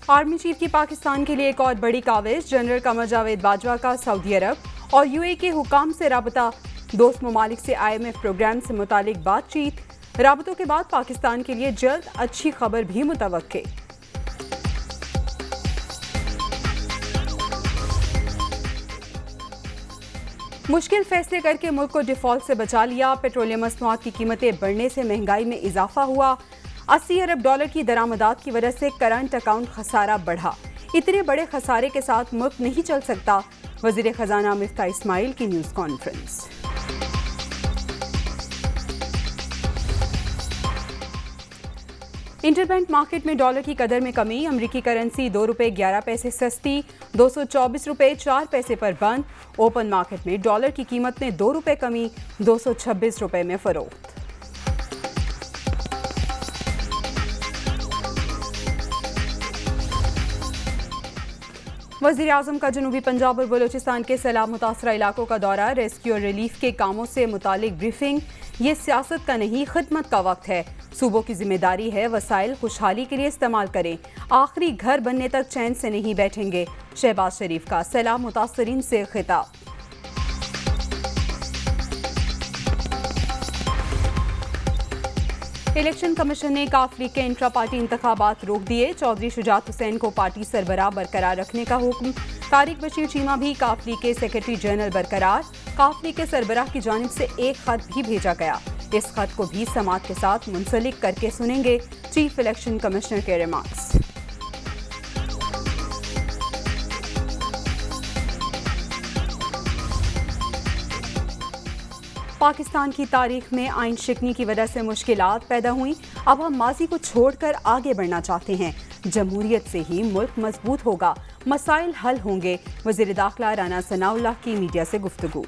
Army chief की पाकिस्तान के लिए एक और बड़ी काविश। जनरल कमर जावेद बाजवा का सऊदी अरब और यूएई के हुकाम से राबता। दोस्त ममालिक से IMF प्रोग्राम से मुतालिक बातचीत। राबतों के बाद पाकिस्तान के लिए जल्द अच्छी खबर भी मुतवक्के। मुश्किल फैसले करके मुल्क को डिफॉल्ट से बचा लिया। पेट्रोलियम मसनूआत की कीमतें बढ़ने से महंगाई में इजाफा हुआ। 80 अरब डॉलर की दरामदात की वजह से करंट अकाउंट खसारा बढ़ा। इतने बड़े खसारे के साथ मुल्क नहीं चल सकता। वजीर खजाना मिफ्ता इस्माइल की न्यूज़ कॉन्फ्रेंस। इंटरबैंक मार्केट में डॉलर की कदर में कमी। अमरीकी करेंसी ₹2.11 सस्ती, $224.04 पर बंद। ओपन मार्केट में डॉलर की कीमत में ₹2 कमी, $226 में फरोख्त। वज़ीर आज़म का जनूबी पंजाब और बलूचिस्तान के सैलाब मुतासरा इलाकों का दौरा। रेस्क्यू और रिलीफ के कामों से मुतालिक ब्रीफिंग। ये सियासत का नहीं, खिदमत का वक्त है। सूबों की जिम्मेदारी है वसाइल खुशहाली के लिए इस्तेमाल करें। आखिरी घर बनने तक चैन से नहीं बैठेंगे। शहबाज शरीफ का सैलाब मुतासरीन से खिताब। इलेक्शन कमीशन ने काफ लीग के इंट्रा पार्टी इंतखाबात रोक दिए। चौधरी शुजात हुसैन को पार्टी सरबराह बरकरार रखने का हुक्म। तारिक बशीर चीमा भी काफ लीग के सेक्रेटरी जनरल बरकरार। काफ लीग के सरबराह की जानिब से एक खत भी भेजा गया। इस खत को भी समात के साथ मुंसलिक करके सुनेंगे चीफ इलेक्शन कमिश्नर के रिमार्क्स। पाकिस्तान की तारीख में आइन शिकनी की वजह से मुश्किलात पैदा हुई। अब हम माजी को छोड़कर आगे बढ़ना चाहते हैं। जमहूरियत से ही मुल्क मजबूत होगा, मसाइल हल होंगे। वज़ीर दाखिला राना सनाउल्लाह की मीडिया से गुफ्तगू।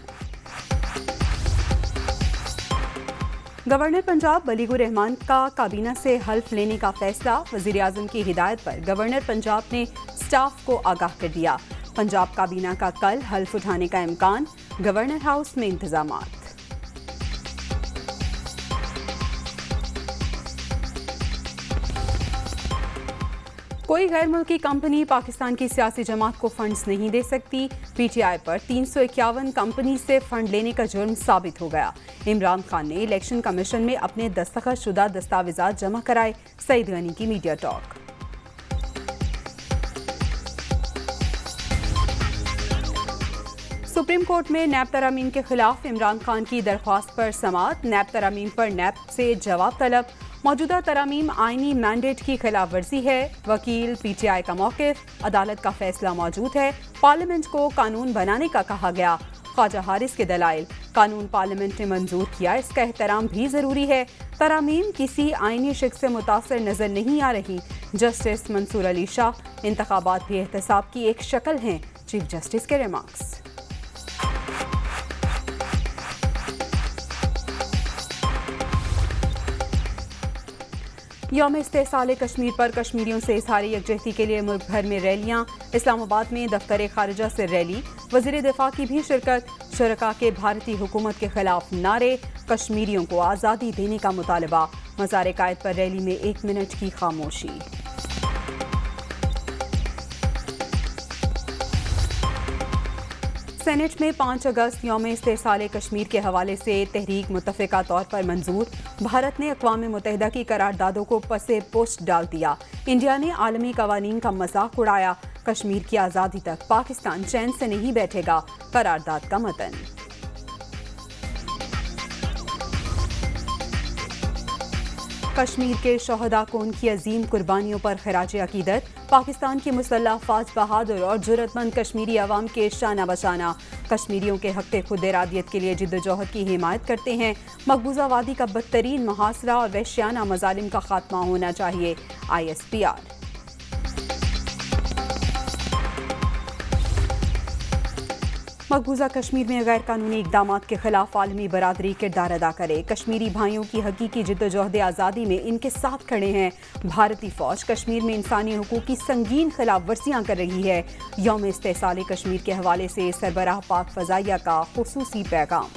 गवर्नर पंजाब बलीगुर रहमान का काबीना से हल्फ लेने का फैसला। वज़ीर आज़म की हिदायत पर गवर्नर पंजाब ने स्टाफ को आगाह कर दिया। पंजाब काबीना का कल हल्फ उठाने का इम्कान। गवर्नर हाउस में इंतजामात। कोई गैर मुल्की कंपनी पाकिस्तान की सियासी जमात को फंड्स नहीं दे सकती। PTI पर 351 कंपनी से फंड लेने का जुर्म साबित हो गया। इमरान खान ने इलेक्शन कमीशन में अपने दस्तखत शुदा दस्तावेजात जमा कराए। सईद गनी की मीडिया टॉक। सुप्रीम कोर्ट में नैब तरामीम के खिलाफ इमरान खान की दरख्वास्त पर समाअत। नैब तरामीम पर नैब से जवाब तलब। मौजूदा तरामीम आईनी मैंडेट की खिलाफ वर्जी है। वकील PTI का मौक़िफ़। अदालत का फैसला मौजूद है। पार्लियामेंट को कानून बनाने का कहा गया। ख्वाजा हारिस के दलाइल। कानून पार्लियामेंट ने मंजूर किया, इसका एहतराम भी ज़रूरी है। तरामीम किसी आईनी शिक्स से मुतासर नज़र नहीं आ रही। जस्टिस मंसूर अली शाह। इंतखाबात भी एहतसाब की एक शक्ल हैं। चीफ जस्टिस के रिमार्क्स। यौम इस्तेहसाल कश्मीर पर कश्मीरियों से इज़हार यकजहती के लिए मुल्क भर में रैलियां। इस्लामाबाद में दफ्तर खारिजा से रैली। वज़ीर दिफा की भी शिरकत। शुरका के भारतीय हुकूमत के खिलाफ नारे। कश्मीरियों को आज़ादी देने का मुतालबा। मज़ार कायद पर रैली में 1 मिनट की खामोशी। सेनेट में 5 अगस्त यौम इस्तेहसाल कश्मीर के हवाले से तहरीक मुत्तफ़िका तौर पर मंजूर। भारत ने अक़वाम मुत्तहिदा की करारदादों को पसे पोस्ट डाल दिया। इंडिया ने आलमी कवानीन का मजाक उड़ाया। कश्मीर की आज़ादी तक पाकिस्तान चैन से नहीं बैठेगा। करारदाद का मतन। कश्मीर के शहदा को उनकी अजीम कुर्बानियों पर खराज अकीदत। पाकिस्तान की मुसल्लह अफ़वाज बहादुर और जुर्रतमंद कश्मीरी अवाम के शाना बशाना। कश्मीरियों के हक़ खुद इरादियत के लिए जिद्दोजहद की हिमायत करते हैं। मकबूजा वादी का बदतरीन मुहासरा और वहशियाना मज़ालिम का खात्मा होना चाहिए। ISPR। मकबूजा कश्मीर में गैर कानूनी इक़दामात के खिलाफ आलमी बरादरी किरदार अदा करे। कश्मीरी भाइयों की हकीकी जिद्दोजहद आज़ादी में इनके साथ खड़े हैं। भारतीय फ़ौज कश्मीर में इंसानी हुकूक की संगीन खिलाफ वर्जियाँ कर रही है। यौम इस्तेहसाल कश्मीर के हवाले से सरबराह पाक फ़ज़ाइया का ख़ुसूसी पैगाम।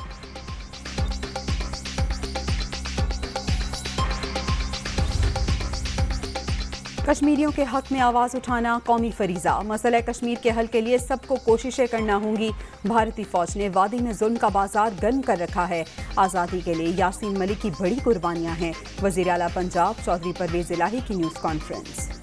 कश्मीरियों के हक में आवाज़ उठाना कौमी फरीज़ा, मसला कश्मीर के हल के लिए सबको कोशिशें करना होंगी। भारतीय फौज ने वादी में जुल्म का बाजार गर्म कर रखा है। आज़ादी के लिए यासीन मलिक की बड़ी कुर्बानियां हैं। वज़ीर आला पंजाब चौधरी परवेज़ इलाही की न्यूज़ कॉन्फ्रेंस।